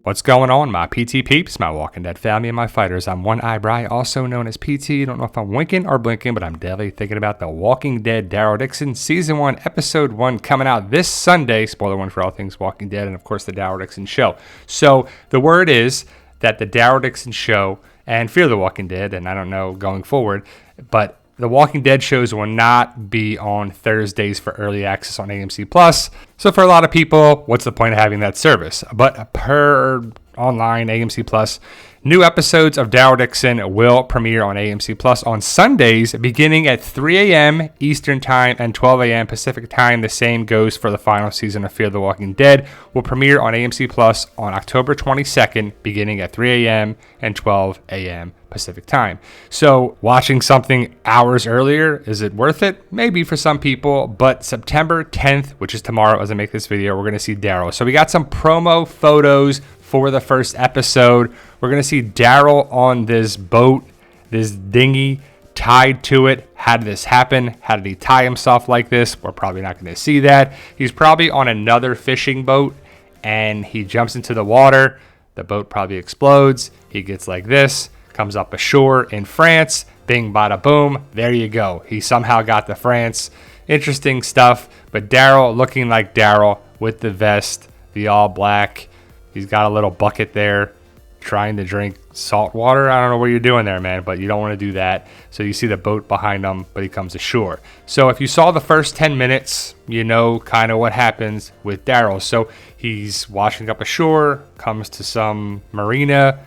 What's going on, my PT peeps, my Walking Dead family, and my fighters? I'm One Eye Bry, also known as PT. Don't know if I'm winking or blinking, but I'm definitely thinking about The Walking Dead. Daryl Dixon, Season 1, Episode 1, coming out this Sunday. Spoiler 1 for all things Walking Dead, and of course the Daryl Dixon Show. So the word is that the Daryl Dixon Show and Fear the Walking Dead, and I don't know going forward, but the Walking Dead shows will not be on Thursdays for early access on AMC+. So for a lot of people, what's the point of having that service? But per online AMC+, new episodes of Daryl Dixon will premiere on AMC+ on Sundays beginning at 3 a.m. Eastern Time and 12 a.m. Pacific Time. The same goes for the final season of Fear the Walking Dead. Will premiere on AMC+ on October 22nd beginning at 3 a.m. and 12 a.m. Pacific Time. So watching something hours earlier, is it worth it? Maybe for some people, but September 10th, which is tomorrow as I make this video, we're going to see Daryl. So we got some promo photos for the first episode. We're going to see Daryl on this boat, this dinghy tied to it. How did this happen? How did he tie himself like this? We're probably not going to see that. He's probably on another fishing boat and he jumps into the water. The boat probably explodes. He gets like this, comes up ashore in France. Bing, bada, boom. There you go. He somehow got to France. Interesting stuff. But Daryl looking like Daryl with the vest, the all black. He's got a little bucket there trying to drink salt water. I don't know what you're doing there, man, but you don't want to do that. So you see the boat behind him, but he comes ashore. So if you saw the first 10 minutes, you know kind of what happens with Daryl. So he's washing up ashore, comes to some marina,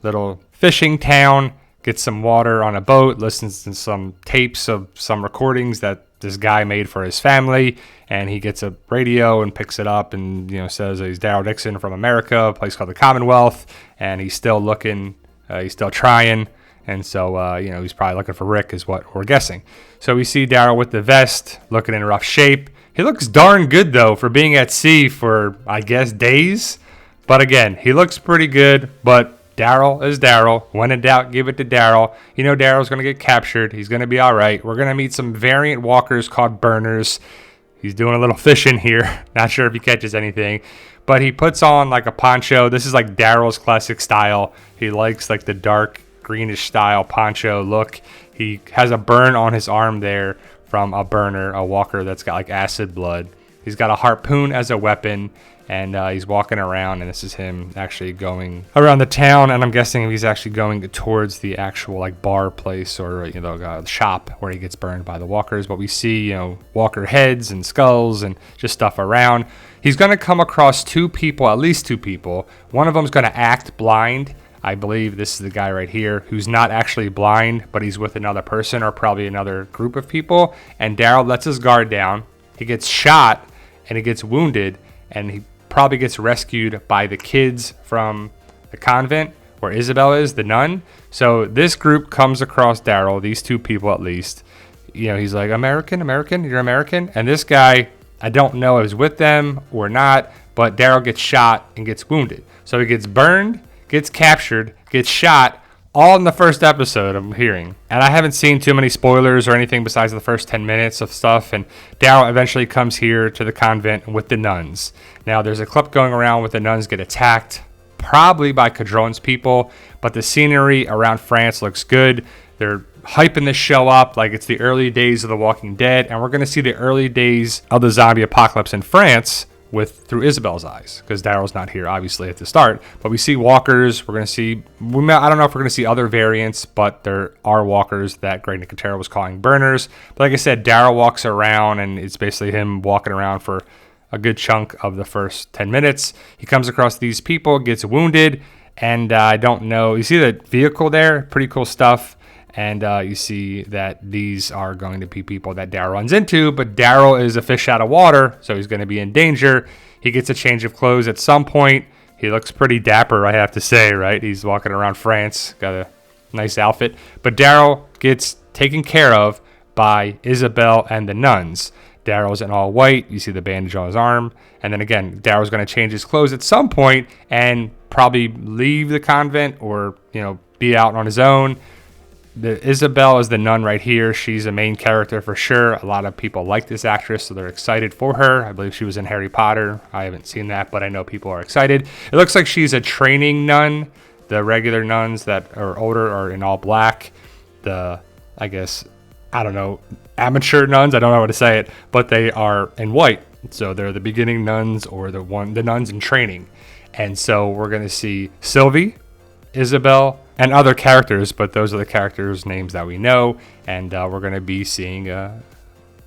little fishing town, gets some water on a boat, listens to some tapes of some recordings that this guy made for his family, and he gets a radio and picks it up and says he's Daryl Dixon from America, a place called the Commonwealth, and he's still looking, he's still trying, and so he's probably looking for Rick is what we're guessing. So we see Daryl with the vest, looking in rough shape. He looks darn good though for being at sea for I guess days, but again he looks pretty good, but Daryl is Daryl. When in doubt, give it to Daryl. You know Daryl's going to get captured. He's going to be all right. We're going to meet some variant walkers called burners. He's doing a little fishing here. Not sure if he catches anything. But he puts on like a poncho. This is like Daryl's classic style. He likes like the dark greenish style poncho look. He has a burn on his arm there from a burner, a walker that's got like acid blood. He's got a harpoon as a weapon. And he's walking around, and this is him actually going around the town. And I'm guessing he's actually going towards the actual like bar place or shop where he gets burned by the walkers. But we see walker heads and skulls and just stuff around. He's going to come across two people, at least two people. One of them is going to act blind. I believe this is the guy right here who's not actually blind, but he's with another person or probably another group of people. And Daryl lets his guard down. He gets shot and he gets wounded, and he probably gets rescued by the kids from the convent where Isabel is, the nun. So this group comes across Daryl, these two people at least. He's like, American, you're American. And this guy, I don't know if he's with them or not, but Daryl gets shot and gets wounded. So he gets burned, gets captured, gets shot, all in the first episode I'm hearing. And I haven't seen too many spoilers or anything besides the first 10 minutes of stuff. And Daryl eventually comes here to the convent with the nuns. Now there's a clip going around with the nuns get attacked, probably by Cadron's people. But the scenery around France looks good. They're hyping this show up like it's the early days of The Walking Dead. And we're going to see the early days of the zombie apocalypse in France through Isabel's eyes, because Daryl's not here obviously at the start. But we see walkers. We're going to see, I don't know if we're going to see other variants, but there are walkers that Greg Nicotero was calling burners. But like I said, Daryl walks around, and it's basically him walking around for a good chunk of the first 10 minutes. He comes across these people, gets wounded, and I don't know, you see the vehicle there, pretty cool stuff. And you see that these are going to be people that Daryl runs into, but Daryl is a fish out of water, so he's going to be in danger. He gets a change of clothes at some point. He looks pretty dapper, I have to say, right? He's walking around France, got a nice outfit. But Daryl gets taken care of by Isabel and the nuns. Daryl's in all white. You see the bandage on his arm. And then again, Daryl's going to change his clothes at some point and probably leave the convent or, be out on his own. The Isabel is the nun right here. She's a main character for sure. A lot of people like this actress, so they're excited for her. I believe she was in Harry Potter. I haven't seen that, but I know people are excited. It looks like she's a training nun. The regular nuns that are older are in all black. The, I guess, I don't know, amateur nuns, I don't know how to say it, but they are in white. So they're the beginning nuns or the nuns in training. And so we're going to see Sylvie, Isabel, and other characters, but those are the characters' names that we know. And we're going to be seeing a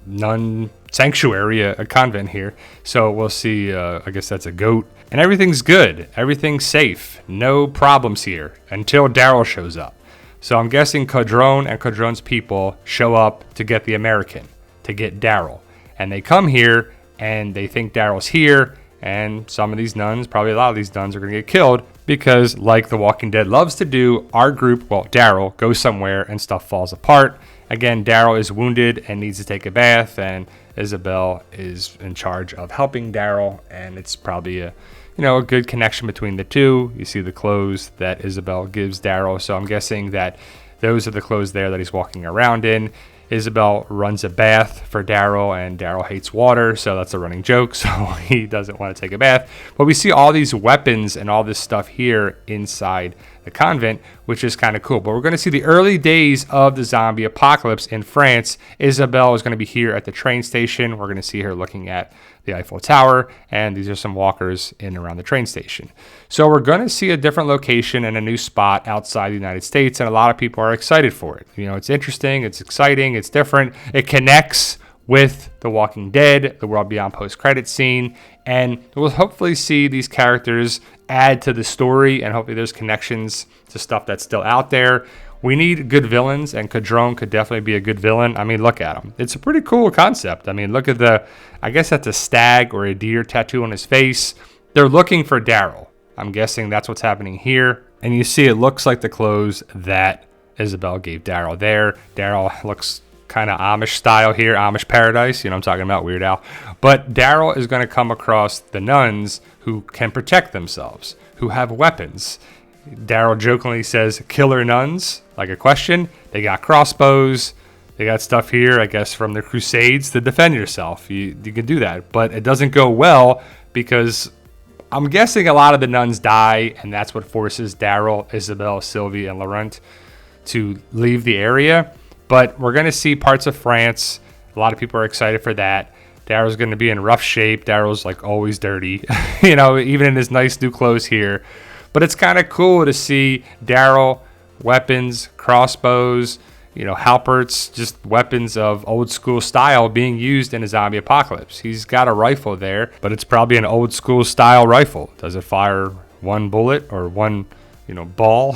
nun sanctuary, a convent here. So we'll see, I guess that's a goat. And everything's good. Everything's safe. No problems here until Daryl shows up. So I'm guessing Cadron and Cadron's people show up to get the American, to get Daryl. And they come here and they think Daryl's here. And some of these nuns, probably a lot of these nuns, are going to get killed because, like The Walking Dead loves to do, our group, well, Daryl, goes somewhere and stuff falls apart. Again, Daryl is wounded and needs to take a bath, and Isabel is in charge of helping Daryl, and it's probably a good connection between the two. You see the clothes that Isabel gives Daryl, so I'm guessing that those are the clothes there that he's walking around in. Isabel runs a bath for Daryl, and Daryl hates water, so that's a running joke, so he doesn't want to take a bath. But we see all these weapons and all this stuff here inside the convent, which is kind of cool. But we're going to see the early days of the zombie apocalypse in France. Isabel is going to be here at the train station. We're going to see her looking at the Eiffel Tower, and these are some walkers in and around the train station. So we're going to see a different location and a new spot outside the United States, and a lot of people are excited for it. It's interesting, it's exciting, it's different. It connects with The Walking Dead, the World Beyond post-credit scene, and we'll hopefully see these characters add to the story, and hopefully there's connections to stuff that's still out there. We need good villains, and Cadron could definitely be a good villain. I mean, look at him. It's a pretty cool concept. I mean, look at I guess that's a stag or a deer tattoo on his face. They're looking for Daryl. I'm guessing that's what's happening here. And you see it looks like the clothes that Isabel gave Daryl there. Daryl looks kind of Amish style here, Amish paradise. I'm talking about, Weird Al. But Daryl is going to come across the nuns who can protect themselves, who have weapons. Daryl jokingly says, killer nuns, like a question. They got crossbows. They got stuff here, I guess, from the Crusades to defend yourself. You can do that. But it doesn't go well because I'm guessing a lot of the nuns die, and that's what forces Daryl, Isabel, Sylvie, and Laurent to leave the area. But we're going to see parts of France. A lot of people are excited for that. Daryl's going to be in rough shape. Daryl's like always dirty, even in his nice new clothes here. But it's kind of cool to see Daryl, weapons, crossbows, halberds, just weapons of old school style being used in a zombie apocalypse. He's got a rifle there, but it's probably an old school style rifle. Does it fire one bullet or one, ball?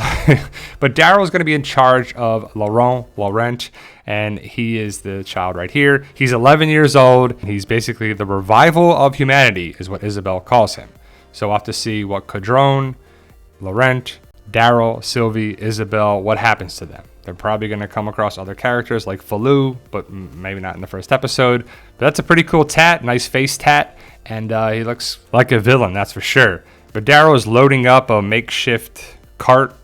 But Daryl's going to be in charge of Laurent, and he is the child right here. He's 11 years old. He's basically the revival of humanity is what Isabel calls him. So we'll have to see what Cadron, Laurent, Daryl, Sylvie, Isabel, what happens to them. They're probably going to come across other characters like Falou, but maybe not in the first episode. But that's a pretty cool tat, nice face tat, and he looks like a villain, that's for sure. But Daryl is loading up a makeshift cart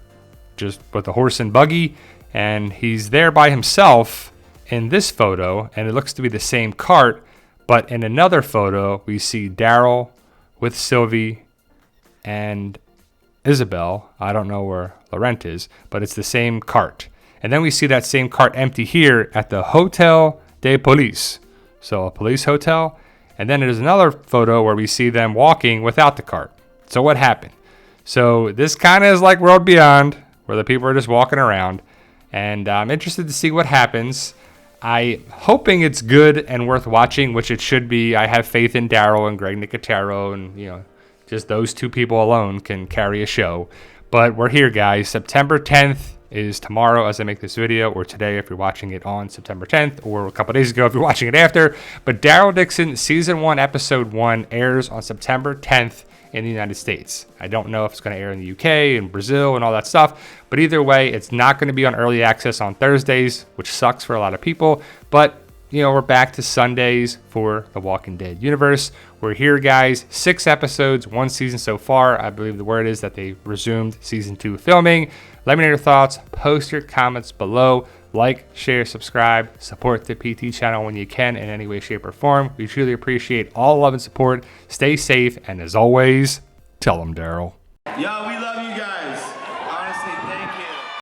just with a horse and buggy, and he's there by himself in this photo, and it looks to be the same cart, but in another photo, we see Daryl with Sylvie and Isabel. I don't know where Laurent is, but it's the same cart. And then we see that same cart empty here at the Hotel de Police. So a police hotel. And then there's another photo where we see them walking without the cart. So what happened? So this kind of is like World Beyond, where the people are just walking around. And I'm interested to see what happens. I'm hoping it's good and worth watching, which it should be. I have faith in Daryl and Greg Nicotero, and just those two people alone can carry a show. But we're here, guys. September 10th is tomorrow as I make this video, or today if you're watching it on September 10th, or a couple days ago if you're watching it after. But Daryl Dixon Season 1, Episode 1 airs on September 10th in the United States. I don't know if it's going to air in the UK and Brazil and all that stuff, but either way, it's not going to be on early access on Thursdays, which sucks for a lot of people, but we're back to Sundays for the Walking Dead universe. We're here, guys. 6 episodes, 1 season so far. I believe the word is that they resumed season 2 filming. Let me know your thoughts. Post your comments below. Like, share, subscribe. Support the PT channel when you can in any way, shape, or form. We truly appreciate all love and support. Stay safe, and as always, tell them, Daryl. Yo, we love you guys. Honestly, thank you.